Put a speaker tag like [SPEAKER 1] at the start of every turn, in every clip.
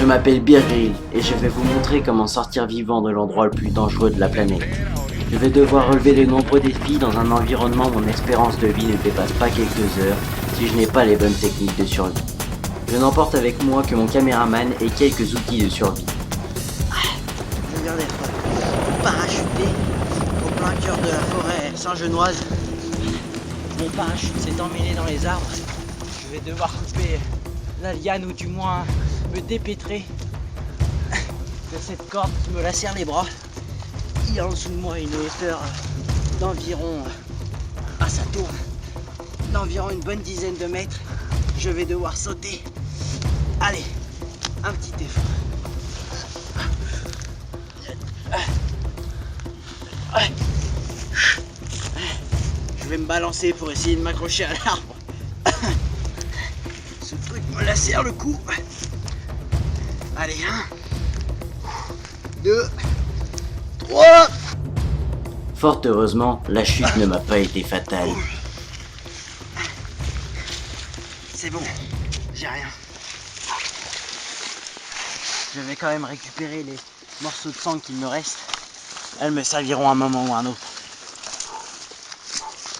[SPEAKER 1] Je m'appelle Birgil et je vais vous montrer comment sortir vivant de l'endroit le plus dangereux de la planète. Je vais devoir relever de nombreux défis dans un environnement où mon espérance de vie ne dépasse pas quelques heures si je n'ai pas les bonnes techniques de survie. Je n'emporte avec moi que mon caméraman et quelques outils de survie.
[SPEAKER 2] Je viens d'être parachuté au plein cœur de la forêt saint-genoise. Mon parachute s'est emmêlé dans les arbres. Je vais devoir couper la liane ou du moins me dépêtrer de cette corde qui me lacère les bras. Il y a en dessous de moi une hauteur d'environ, à sa tour, d'environ une bonne dizaine de mètres. Je vais devoir sauter. Allez, un petit effort. Je vais me balancer pour essayer de m'accrocher à l'arbre. Ce truc me lacère le cou. Allez, 1, 2, 3.
[SPEAKER 1] Fort heureusement, la chute ne m'a pas été fatale.
[SPEAKER 2] C'est bon, j'ai rien. Je vais quand même récupérer les morceaux de sang qu'il me reste. Elles me serviront à un moment ou à un autre.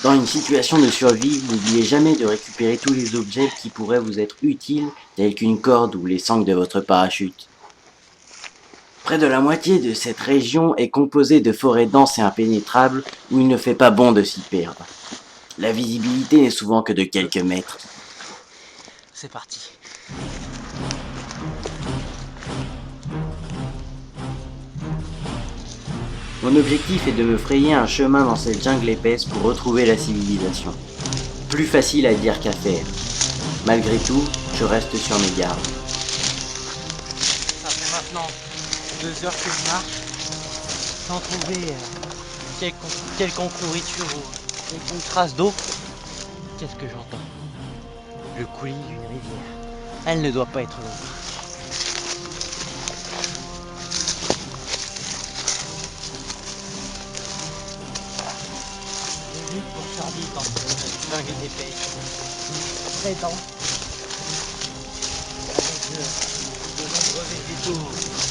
[SPEAKER 1] Dans une situation de survie, n'oubliez jamais de récupérer tous les objets qui pourraient vous être utiles, tels qu'une corde ou les sangles de votre parachute. Près de la moitié de cette région est composée de forêts denses et impénétrables où il ne fait pas bon de s'y perdre. La visibilité n'est souvent que de quelques mètres.
[SPEAKER 2] C'est parti.
[SPEAKER 1] Mon objectif est de me frayer un chemin dans cette jungle épaisse pour retrouver la civilisation. Plus facile à dire qu'à faire. Malgré tout, je reste sur mes gardes.
[SPEAKER 2] Ça fait maintenant 2 heures que je marche sans trouver quelconque nourriture ou quelconque trace d'eau. Qu'est-ce que j'entends? Le coulis d'une rivière. Elle ne doit pas être longue. Juste pour survivre dans cette jungle épaisse. Très dense. Avec de nombreux végétaux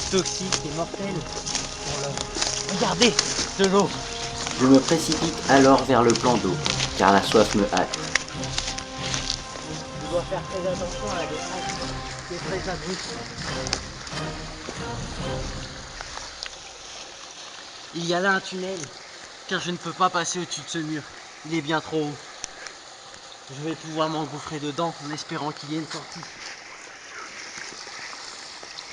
[SPEAKER 2] toxiques et mortels. Regardez, de l'eau.
[SPEAKER 1] Je me précipite alors vers le plan d'eau, car la soif me hâte.
[SPEAKER 2] Je dois faire très attention à la descente qui est très abrupte. Il y a là un tunnel, car je ne peux pas passer au-dessus de ce mur. Il est bien trop haut. Je vais pouvoir m'engouffrer dedans en espérant qu'il y ait une sortie.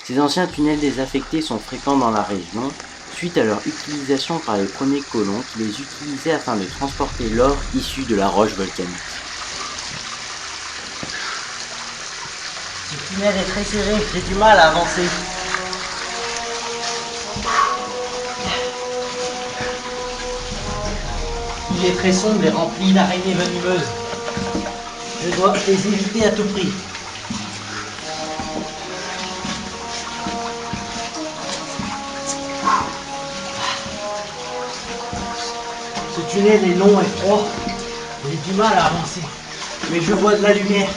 [SPEAKER 1] Ces anciens tunnels désaffectés sont fréquents dans la région, suite à leur utilisation par les premiers colons qui les utilisaient afin de transporter l'or issu de la roche volcanique.
[SPEAKER 2] Ce tunnel est très serré, j'ai du mal à avancer. Il est très sombre et rempli d'araignées venimeuses. Je dois les éviter à tout prix. Ce tunnel est long et froid. J'ai du mal à avancer. Mais je vois de la lumière.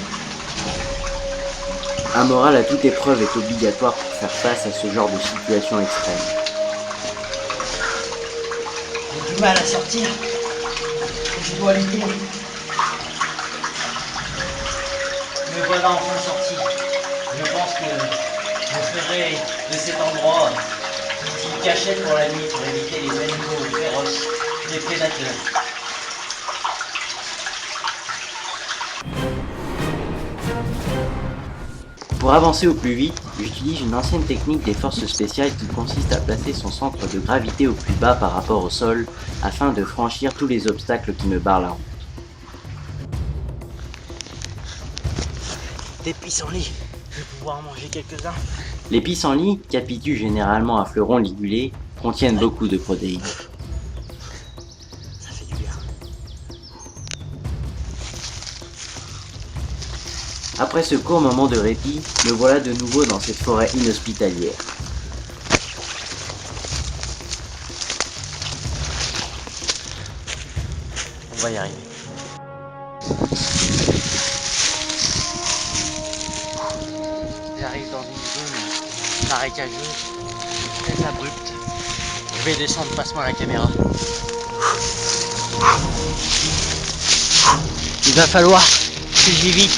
[SPEAKER 1] Un moral à toute épreuve est obligatoire pour faire face à ce genre de situation extrême.
[SPEAKER 2] J'ai du mal à sortir. Je dois lutter. Me voilà enfin sorti. Je pense que je ferai de cet endroit une cachette pour la nuit pour éviter les animaux féroces, les prédateurs.
[SPEAKER 1] Pour avancer au plus vite, j'utilise une ancienne technique des forces spéciales qui consiste à placer son centre de gravité au plus bas par rapport au sol afin de franchir tous les obstacles qui me barrent la route.
[SPEAKER 2] Des pissenlits, je vais pouvoir en manger quelques-uns.
[SPEAKER 1] Les pissenlits, capitules généralement à fleurons ligulés, contiennent beaucoup de protéines.
[SPEAKER 2] Ça fait du bien.
[SPEAKER 1] Après ce court moment de répit, me voilà de nouveau dans cette forêt inhospitalière.
[SPEAKER 2] On va y arriver. J'arrive dans une zone marécageux, très abrupt. Je vais descendre, passe-moi la caméra. Il va falloir que j'évite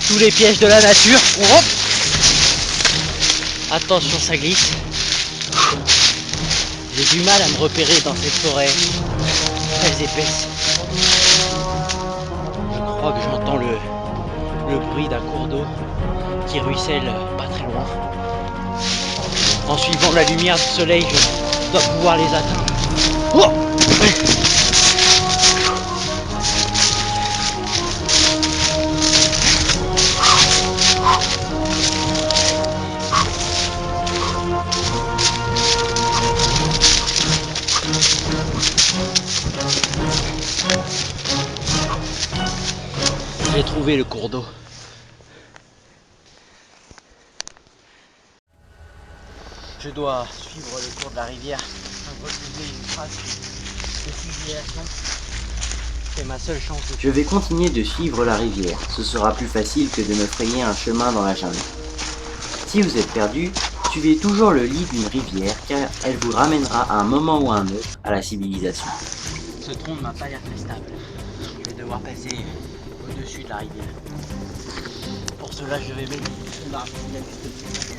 [SPEAKER 2] tous les pièges de la nature. Hop. Attention, ça glisse. J'ai du mal à me repérer dans cette forêt très épaisse. Je crois que j'entends le bruit d'un cours d'eau qui ruisselle pas très loin. En suivant la lumière du soleil, je dois pouvoir les atteindre. Oh. J'ai trouvé le cours d'eau. Je dois suivre le cours de la rivière, refuser une trace de civilisation. C'est ma seule chance de...
[SPEAKER 1] Je vais continuer de suivre la rivière. Ce sera plus facile que de me frayer un chemin dans la jungle. Si vous êtes perdu, suivez toujours le lit d'une rivière car elle vous ramènera à un moment ou à un autre à la civilisation.
[SPEAKER 2] Ce tronc ne m'a pas l'air très stable. Je vais devoir passer au-dessus de la rivière. Pour cela, je vais mettre l'arbre qui a juste dessus.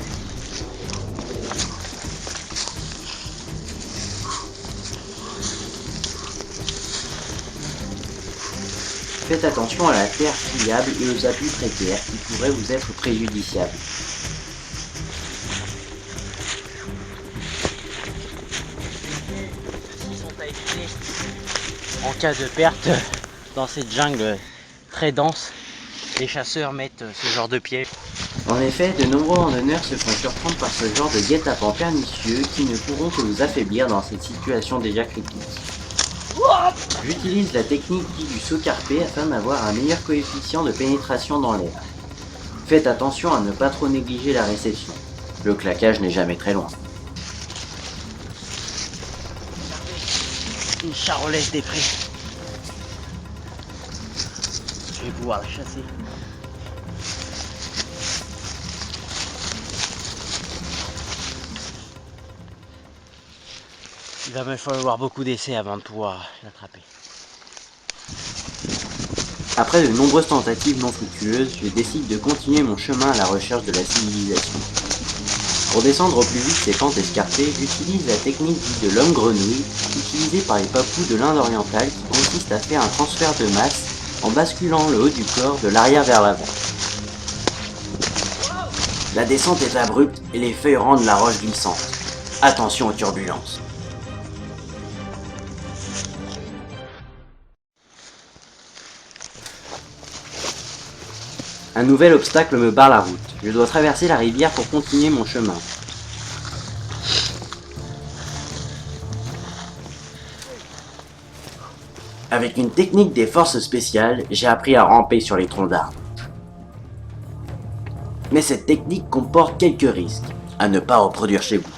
[SPEAKER 1] Faites attention à la terre friable et aux appuis précaires qui pourraient vous être préjudiciables.
[SPEAKER 2] S'ils sont à éviter en cas de perte dans cette jungle très dense, les chasseurs mettent ce genre de piège.
[SPEAKER 1] En effet, de nombreux randonneurs se font surprendre par ce genre de guet-apens pernicieux qui ne pourront que vous affaiblir dans cette situation déjà critique. J'utilise la technique dite du saut carpé afin d'avoir un meilleur coefficient de pénétration dans l'air. Faites attention à ne pas trop négliger la réception. Le claquage n'est jamais très loin.
[SPEAKER 2] Une charolaise des prés. Je vais pouvoir la chasser. Il va me falloir beaucoup d'essais avant de pouvoir l'attraper.
[SPEAKER 1] Après de nombreuses tentatives non fructueuses, je décide de continuer mon chemin à la recherche de la civilisation. Pour descendre au plus vite ces pentes escarpées, j'utilise la technique dite de l'homme grenouille, utilisée par les papous de l'Inde orientale qui consiste à faire un transfert de masse en basculant le haut du corps de l'arrière vers l'avant. La descente est abrupte et les feuilles rendent la roche glissante. Attention aux turbulences. Un nouvel obstacle me barre la route. Je dois traverser la rivière pour continuer mon chemin. Avec une technique des forces spéciales, j'ai appris à ramper sur les troncs d'arbres. Mais cette technique comporte quelques risques, à ne pas reproduire chez vous.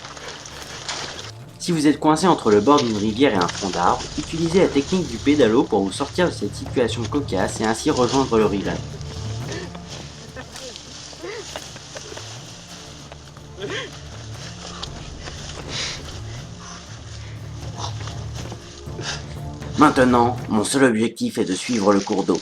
[SPEAKER 1] Si vous êtes coincé entre le bord d'une rivière et un tronc d'arbre, utilisez la technique du pédalo pour vous sortir de cette situation cocasse et ainsi rejoindre le rivage. Maintenant, mon seul objectif est de suivre le cours d'eau.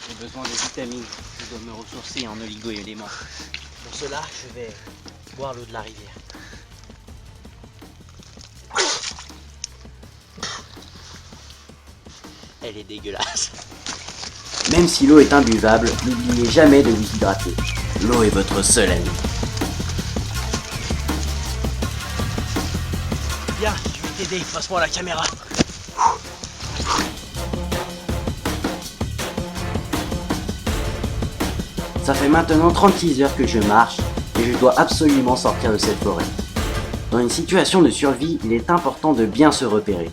[SPEAKER 2] J'ai besoin de vitamines, je dois me ressourcer en oligo-éléments. Pour cela, je vais boire l'eau de la rivière. Elle est dégueulasse.
[SPEAKER 1] Même si l'eau est imbuvable, n'oubliez jamais de vous hydrater. L'eau est votre seul ami.
[SPEAKER 2] Viens, je vais t'aider, passe-moi la caméra.
[SPEAKER 1] Ça fait maintenant 36 heures que je marche et je dois absolument sortir de cette forêt. Dans une situation de survie, il est important de bien se repérer.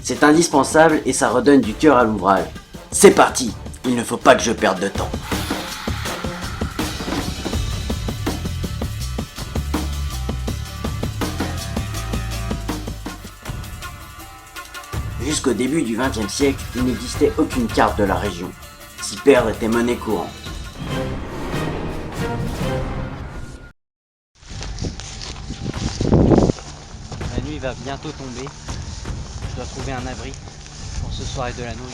[SPEAKER 1] C'est indispensable et ça redonne du cœur à l'ouvrage. C'est parti, il ne faut pas que je perde de temps. Jusqu'au début du XXe siècle, il n'existait aucune carte de la région. S'y perdre était monnaie courante.
[SPEAKER 2] La nuit va bientôt tomber. Je dois trouver un abri pour ce soir et de la nouille.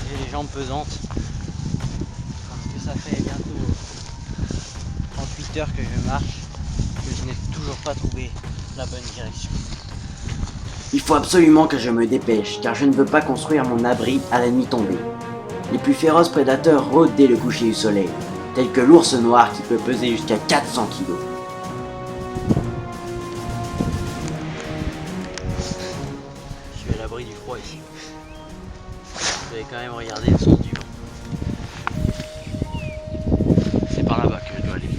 [SPEAKER 2] J'ai les jambes pesantes parce que ça fait bientôt 38 heures que je marche, que je n'ai toujours pas trouvé la bonne direction.
[SPEAKER 1] Il faut absolument que je me dépêche, car je ne veux pas construire mon abri à la nuit tombée. Les plus féroces prédateurs rôdent dès le coucher du soleil, tels que l'ours noir qui peut peser jusqu'à 400 kg.
[SPEAKER 2] Je suis à l'abri du froid ici. Vous allez quand même regarder le sens du vent. C'est par là-bas que je dois aller.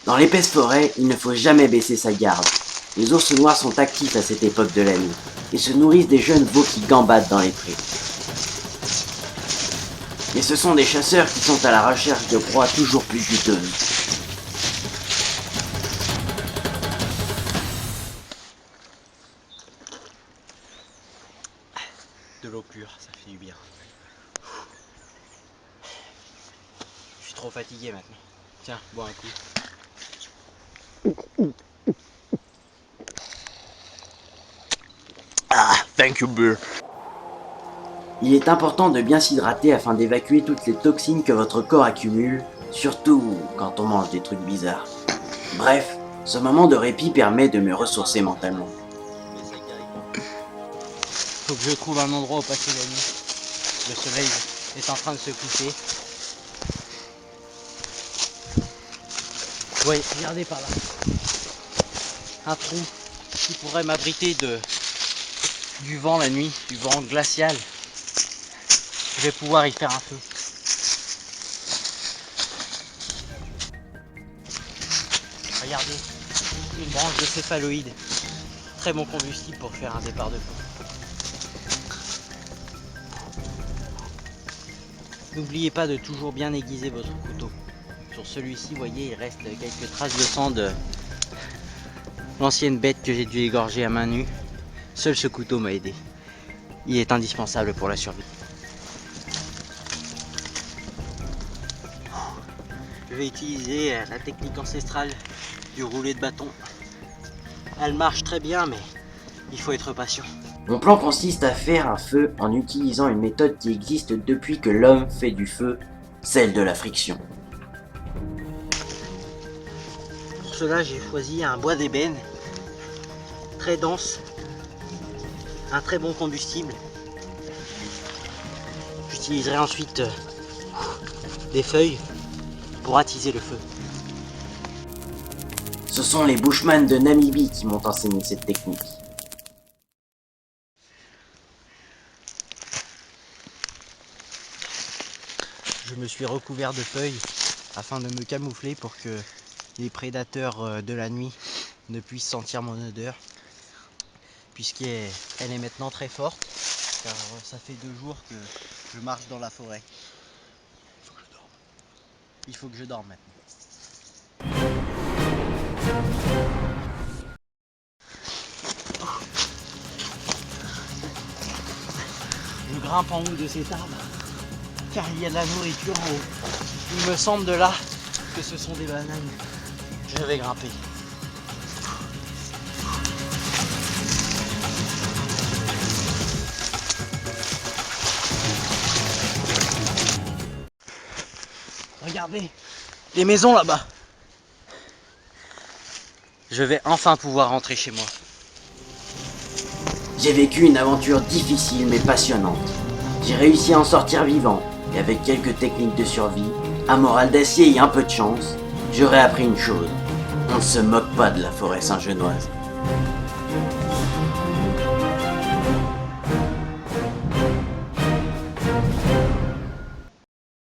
[SPEAKER 1] Dans l'épaisse forêt, il ne faut jamais baisser sa garde. Les ours noirs sont actifs à cette époque de l'année et se nourrissent des jeunes veaux qui gambadent dans les prés. Mais ce sont des chasseurs qui sont à la recherche de proies toujours plus juteuses.
[SPEAKER 2] De l'eau pure, ça fait du bien. Je suis trop fatigué maintenant. Tiens, bois un coup. Ah, thank you, beer.
[SPEAKER 1] Il est important de bien s'hydrater afin d'évacuer toutes les toxines que votre corps accumule, surtout quand on mange des trucs bizarres. Bref, ce moment de répit permet de me ressourcer mentalement.
[SPEAKER 2] Faut que je trouve un endroit où passer la nuit. Le soleil est en train de se coucher. Oui, regardez par là. Un trou qui pourrait m'abriter du vent la nuit, du vent glacial. Je vais pouvoir y faire un feu. Regardez, une branche de céphaloïde. Très bon combustible pour faire un départ de feu. N'oubliez pas de toujours bien aiguiser votre couteau. Sur celui-ci, vous voyez, il reste quelques traces de sang de l'ancienne bête que j'ai dû égorger à main nue. Seul ce couteau m'a aidé. Il est indispensable pour la survie. Je vais utiliser la technique ancestrale du roulé de bâton. Elle marche très bien, mais il faut être patient.
[SPEAKER 1] Mon plan consiste à faire un feu en utilisant une méthode qui existe depuis que l'homme fait du feu, celle de la friction.
[SPEAKER 2] Pour cela, j'ai choisi un bois d'ébène très dense, un très bon combustible. J'utiliserai ensuite des feuilles pour attiser le feu.
[SPEAKER 1] Ce sont les Bushmen de Namibie qui m'ont enseigné cette technique.
[SPEAKER 2] Je me suis recouvert de feuilles afin de me camoufler pour que les prédateurs de la nuit ne puissent sentir mon odeur, puisqu'elle est maintenant très forte, car ça fait 2 jours que je marche dans la forêt. Il faut que je dorme maintenant. Je grimpe en haut de cet arbre, car il y a de la nourriture en haut. Il me semble de là que ce sont des bananes. Je vais grimper. Regardez, les maisons là-bas. Je vais enfin pouvoir rentrer chez moi.
[SPEAKER 1] J'ai vécu une aventure difficile mais passionnante. J'ai réussi à en sortir vivant, et avec quelques techniques de survie, un moral d'acier et un peu de chance, j'aurais appris une chose. On ne se moque pas de la forêt saint-genoise.